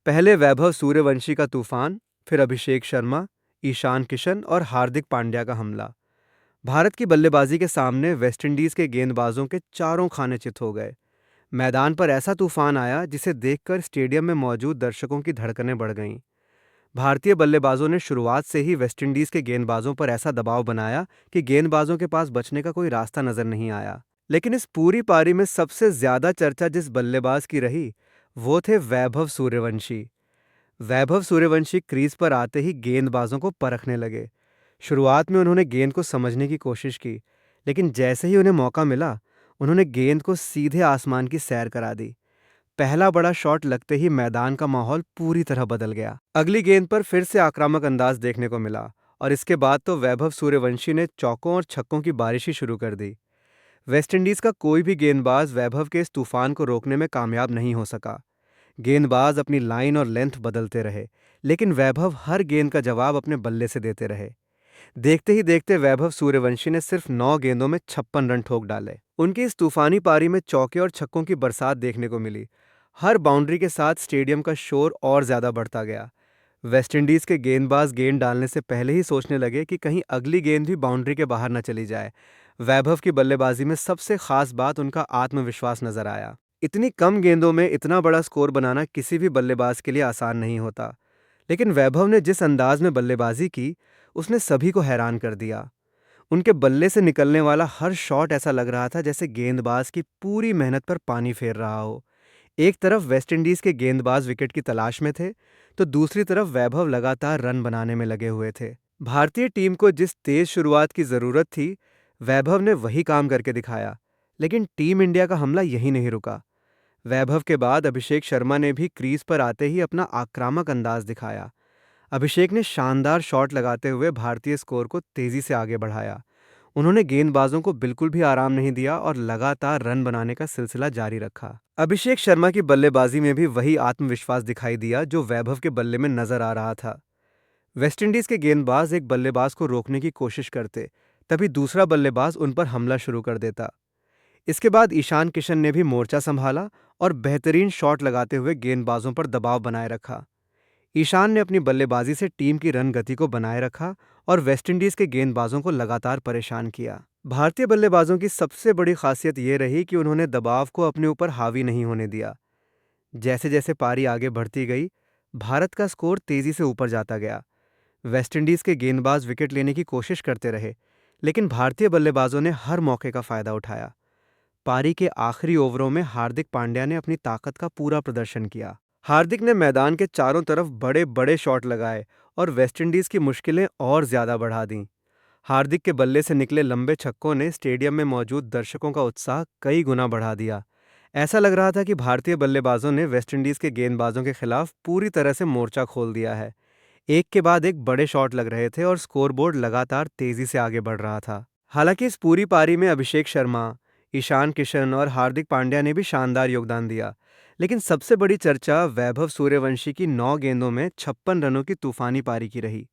पहले वैभव सूर्यवंशी का तूफान, फिर अभिषेक शर्मा, ईशान किशन और हार्दिक पांड्या का हमला। भारत की बल्लेबाजी के सामने वेस्टइंडीज के गेंदबाजों के चारों खाने चित हो गए। मैदान पर ऐसा तूफान आया जिसे देखकर स्टेडियम में मौजूद दर्शकों की धड़कनें बढ़ गईं। भारतीय बल्लेबाजों ने शुरुआत से ही वेस्टइंडीज के गेंदबाजों पर ऐसा दबाव बनाया कि गेंदबाजों के पास बचने का कोई रास्ता नजर नहीं आया। लेकिन इस पूरी पारी में सबसे ज्यादा चर्चा जिस बल्लेबाज की रही, वो थे वैभव सूर्यवंशी। वैभव सूर्यवंशी क्रीज पर आते ही गेंदबाजों को परखने लगे। शुरुआत में उन्होंने गेंद को समझने की कोशिश की, लेकिन जैसे ही उन्हें मौका मिला, उन्होंने गेंद को सीधे आसमान की सैर करा दी। पहला बड़ा शॉट लगते ही मैदान का माहौल पूरी तरह बदल गया। अगली गेंद पर फिर से आक्रामक अंदाज देखने को मिला और इसके बाद तो वैभव सूर्यवंशी ने चौकों और छक्कों की बारिश ही शुरू कर दी। वेस्टइंडीज का कोई भी गेंदबाज वैभव के इस तूफान को रोकने में कामयाब नहीं हो सका। गेंदबाज अपनी लाइन और लेंथ बदलते रहे, लेकिन वैभव हर गेंद का जवाब अपने बल्ले से देते रहे। देखते ही देखते वैभव सूर्यवंशी ने सिर्फ 9 गेंदों में 56 रन ठोक डाले। उनकी इस तूफानी पारी में चौके और छक्कों की बरसात देखने को मिली। हर बाउंड्री के साथ स्टेडियम का शोर और ज्यादा बढ़ता गया। वेस्टइंडीज के गेंदबाज गेंद डालने से पहले ही सोचने लगे कि कहीं अगली गेंद भी बाउंड्री के बाहर न चली जाए। वैभव की बल्लेबाजी में सबसे खास बात उनका आत्मविश्वास नजर आया। इतनी कम गेंदों में इतना बड़ा स्कोर बनाना किसी भी बल्लेबाज के लिए आसान नहीं होता, लेकिन वैभव ने जिस अंदाज में बल्लेबाजी की, उसने सभी को हैरान कर दिया। उनके बल्ले से निकलने वाला हर शॉट ऐसा लग रहा था जैसे गेंदबाज की पूरी मेहनत पर पानी फेर रहा हो। एक तरफ वेस्टइंडीज के गेंदबाज विकेट की तलाश में थे, तो दूसरी तरफ वैभव लगातार रन बनाने में लगे हुए थे। भारतीय टीम को जिस तेज शुरुआत की जरूरत थी, वैभव ने वही काम करके दिखाया। लेकिन टीम इंडिया का हमला यहीं नहीं रुका। वैभव के बाद अभिषेक शर्मा ने भी क्रीज पर आते ही अपना आक्रामक अंदाज दिखाया। अभिषेक ने शानदार शॉट लगाते हुए भारतीय स्कोर को तेजी से आगे बढ़ाया। उन्होंने गेंदबाजों को बिल्कुल भी आराम नहीं दिया और लगातार रन बनाने का सिलसिला जारी रखा। अभिषेक शर्मा की बल्लेबाजी में भी वही आत्मविश्वास दिखाई दिया जो वैभव के बल्ले में नजर आ रहा था। वेस्टइंडीज के गेंदबाज एक बल्लेबाज को रोकने की कोशिश करते, तभी दूसरा बल्लेबाज उन पर हमला शुरू कर देता। इसके बाद ईशान किशन ने भी मोर्चा संभाला और बेहतरीन शॉट लगाते हुए गेंदबाजों पर दबाव बनाए रखा। ईशान ने अपनी बल्लेबाजी से टीम की रन गति को बनाए रखा और वेस्टइंडीज के गेंदबाजों को लगातार परेशान किया। भारतीय बल्लेबाजों की सबसे बड़ी खासियत ये रही कि उन्होंने दबाव को अपने ऊपर हावी नहीं होने दिया। जैसे जैसे पारी आगे बढ़ती गई, भारत का स्कोर तेजी से ऊपर जाता गया। वेस्टइंडीज के गेंदबाज विकेट लेने की कोशिश करते रहे, लेकिन भारतीय बल्लेबाजों ने हर मौके का फायदा उठाया। पारी के आखिरी ओवरों में हार्दिक पांड्या ने अपनी ताकत का पूरा प्रदर्शन किया। हार्दिक ने मैदान के चारों तरफ बड़े बड़े शॉट लगाए और वेस्टइंडीज की मुश्किलें और ज्यादा बढ़ा दीं। हार्दिक के बल्ले से निकले लंबे छक्कों ने स्टेडियम में मौजूद दर्शकों का उत्साह कई गुना बढ़ा दिया। ऐसा लग रहा था कि भारतीय बल्लेबाजों ने वेस्टइंडीज के गेंदबाजों के खिलाफ पूरी तरह से मोर्चा खोल दिया है। एक के बाद एक बड़े शॉट लग रहे थे और स्कोरबोर्ड लगातार तेजी से आगे बढ़ रहा था। हालांकि इस पूरी पारी में अभिषेक शर्मा, ईशान किशन और हार्दिक पांड्या ने भी शानदार योगदान दिया, लेकिन सबसे बड़ी चर्चा वैभव सूर्यवंशी की 9 गेंदों में 56 रनों की तूफानी पारी की रही।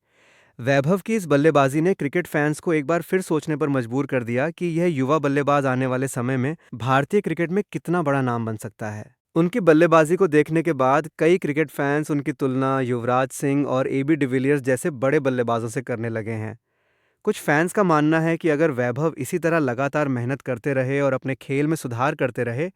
वैभव की इस बल्लेबाजी ने क्रिकेट फैंस को एक बार फिर सोचने पर मजबूर कर दिया कि यह युवा बल्लेबाज आने वाले समय में भारतीय क्रिकेट में कितना बड़ा नाम बन सकता है। उनकी बल्लेबाजी को देखने के बाद कई क्रिकेट फैंस उनकी तुलना युवराज सिंह और एबी डिविलियर्स जैसे बड़े बल्लेबाजों से करने लगे हैं। कुछ फैंस का मानना है कि अगर वैभव इसी तरह लगातार मेहनत करते रहे और अपने खेल में सुधार करते रहे,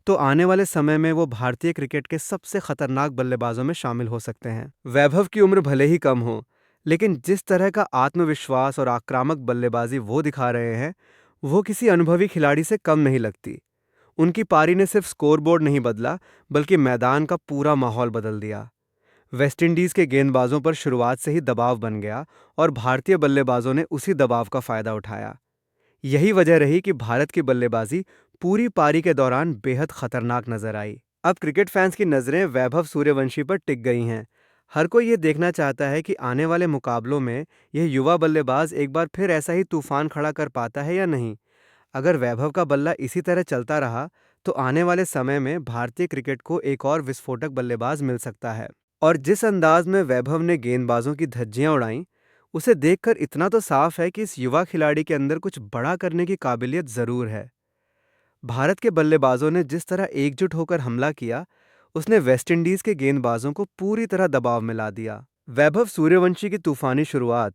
तो आने वाले समय में वो भारतीय क्रिकेट के सबसे खतरनाक बल्लेबाजों में शामिल हो सकते हैं। वैभव की उम्र भले ही कम हो, लेकिन जिस तरह का आत्मविश्वास और आक्रामक बल्लेबाजी वो दिखा रहे हैं, वो किसी अनुभवी खिलाड़ी से कम नहीं लगती। उनकी पारी ने सिर्फ स्कोरबोर्ड नहीं बदला, बल्कि मैदान का पूरा माहौल बदल दिया। वेस्टइंडीज के गेंदबाजों पर शुरुआत से ही दबाव बन गया और भारतीय बल्लेबाजों ने उसी दबाव का फायदा उठाया। यही वजह रही कि भारत की बल्लेबाजी पूरी पारी के दौरान बेहद खतरनाक नजर आई। अब क्रिकेट फैंस की नजरें वैभव सूर्यवंशी पर टिक गई हैं। हर कोई ये देखना चाहता है कि आने वाले मुकाबलों में यह युवा बल्लेबाज एक बार फिर ऐसा ही तूफान खड़ा कर पाता है या नहीं। अगर वैभव का बल्ला इसी तरह चलता रहा, तो आने वाले समय में भारतीय क्रिकेट को एक और विस्फोटक बल्लेबाज मिल सकता है। और जिस अंदाज में वैभव ने गेंदबाजों की धज्जियां उड़ाईं, उसे देखकर इतना तो साफ है कि इस युवा खिलाड़ी के अंदर कुछ बड़ा करने की काबिलियत जरूर है। भारत के बल्लेबाजों ने जिस तरह एकजुट होकर हमला किया, उसने वेस्टइंडीज के गेंदबाजों को पूरी तरह दबाव में ला दिया। वैभव सूर्यवंशी की तूफानी शुरुआत,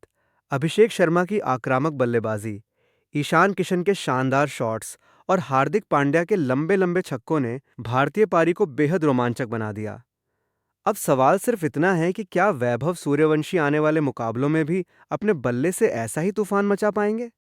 अभिषेक शर्मा की आक्रामक बल्लेबाजी, ईशान किशन के शानदार शॉट्स और हार्दिक पांड्या के लंबे लंबे छक्कों ने भारतीय पारी को बेहद रोमांचक बना दिया। अब सवाल सिर्फ इतना है कि क्या वैभव सूर्यवंशी आने वाले मुकाबलों में भी अपने बल्ले से ऐसा ही तूफान मचा पाएंगे।